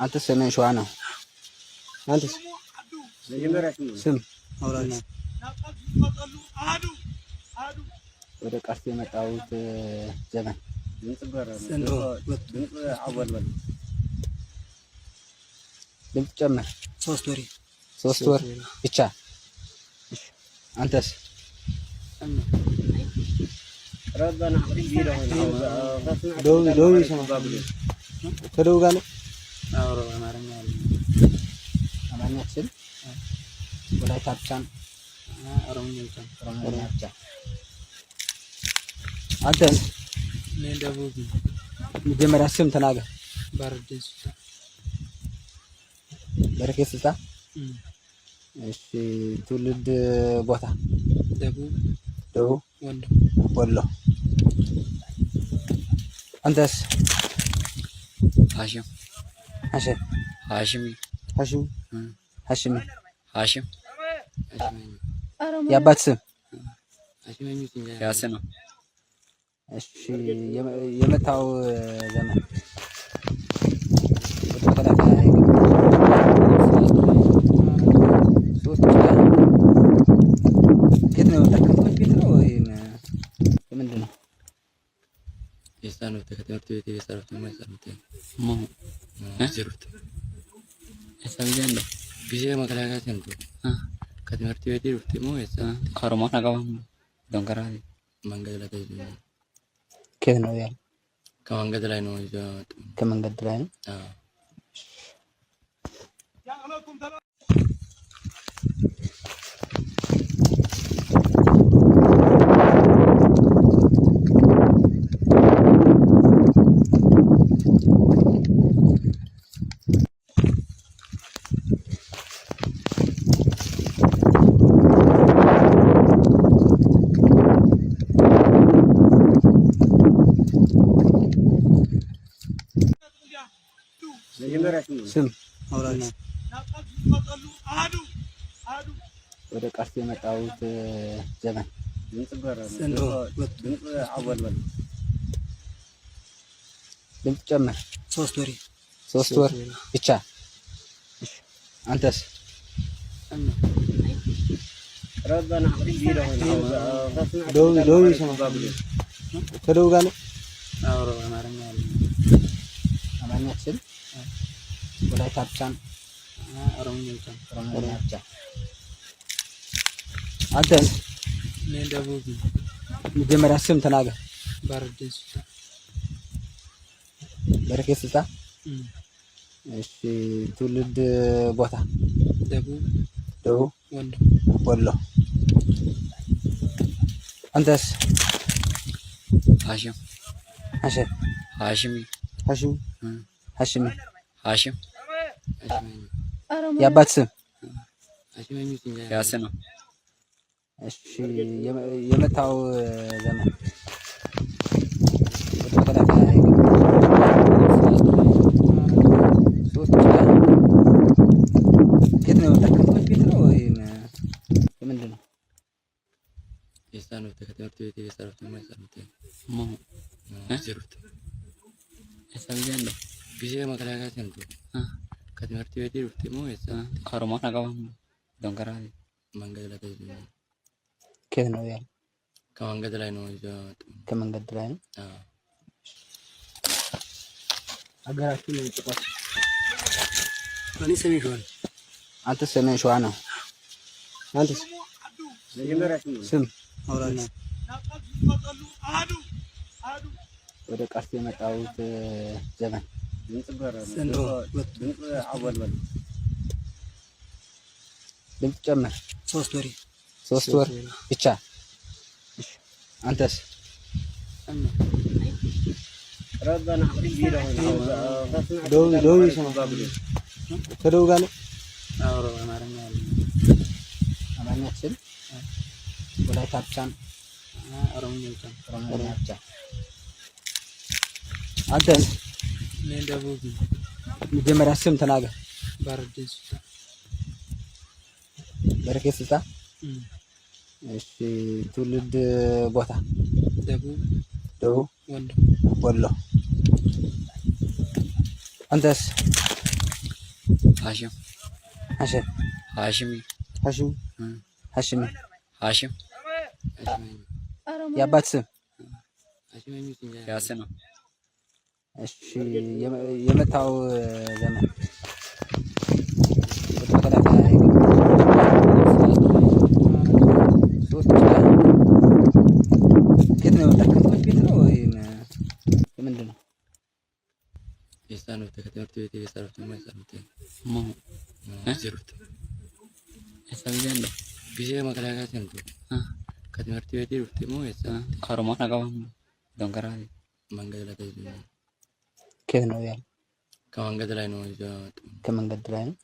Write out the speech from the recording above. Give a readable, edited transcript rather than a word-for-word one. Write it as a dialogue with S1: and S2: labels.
S1: አንተ ሰሜን ሸዋ ነው። አንተስ ስም አውራኝ ወደ ቃርቴ የመጣሁት ዘመን ድምፅ ጨምር። 3 ወር ብቻ። አንተስ ከደቡብ ጋር ነው። አማርኛ ስል ወላይታ ብቻ ነው። ኦሮምኛ ብቻ። አንተስ መጀመሪያ ስም ተናገር። በረከት ስልጣ። እሺ ትውልድ ቦታ ደቡብ ወሎ። አንተስ ሀሽሚ የአባት ስም
S2: ያስ ነው።
S1: እሺ የመታው ዘመን ወደ ተከታታይ ከየት ነው የመጣው? ቤት ነው ምንድን ነው?
S2: የሳኑት ከትምህርት ቤት የሰሩት ነው የሰሩት ጊዜ መከላከያ ሰንቱ ከትምህርት ቤት ይሩት ነው ኦሮሞ ነገም ዶንገራ መንገድ ላይ
S1: ከየት ነው ያለው?
S2: ከመንገድ ላይ ነው።
S1: ከመንገድ ላይ ነው። ስም አውራኝ ወደ ቃርቴ የመጣሁት ዘመን ድምፅ ጨምር። 3 ወር ብቻ። አንተስ ከደቡብ ጋር ነው። አማርኛ ስል ወላይታ ብቻ ነው። ኦሮምኛ ብቻ። አንተስ መጀመሪያ ስም ተናገር። በረከት ስልጣ። እሺ ትውልድ ቦታ ደቡብ ወሎ። አንተስ ሀሽሚ የአባት ስም
S2: ያስ ነው።
S1: እሺ የመታው ዘመን ወደ ተከታታይ ከየት ነው የመጣው? ቤት ነው ምንድን ነው?
S2: የሳኑት ከትምህርት ቤት የሰሩት ነው የሰሩት ጊዜ መከላከያ ሰንቱ ከትምህርት ቤት ይሩት ነው ኦሮሞ ነገም ዶንገራ መንገድ ላይ
S1: ከየት ነው ያለው?
S2: ከመንገድ ላይ ነው።
S1: ከመንገድ ላይ ነው። አገራችን ነው ጥቋት። እኔ ሰሜን ሸዋ። አንተ ሰሜን ሸዋ ነው። አንተስ ስም አውራኝ ወደ ቃርቴ የመጣሁት ዘመን ድምፅ ጨምር። 3 ወር ብቻ። አንተስ ከደቡብ ጋር ነው። አማርኛ ስል ወላይታ ብቻ ነው። ኦሮምኛ ብቻ። አንተስ መጀመሪያ ስም ተናገር። በረከት ስልጣ። እሺ ትውልድ ቦታ ደቡብ ወሎ። አንተስ
S2: Hashim.
S1: Hashim.
S2: Hashimi.
S1: Hashim. Hashim.
S2: Hashim.
S1: የአባት ስም
S2: ያስን ነው።
S1: እሺ የመታው ዘመን ተከታታይ ሶስት ከየት ነው የመጣው? ከትምህርት ቤት ነው ወይ ምንድን ነው?
S2: የሳኑት ከትምህርት ቤት የሰሩት ነው የሰሩት የሰሩት ጊዜ መከላከያ ሰንቱ ከትምህርት ቤት ይሩት ነው አሮማን አጋባም ዶንከራሪ መንገድ ላይ ተይዘው
S1: ከየት ነው ያለው?
S2: ከመንገድ ላይ ነው ይዘው
S1: ከመንገድ ላይ ነው።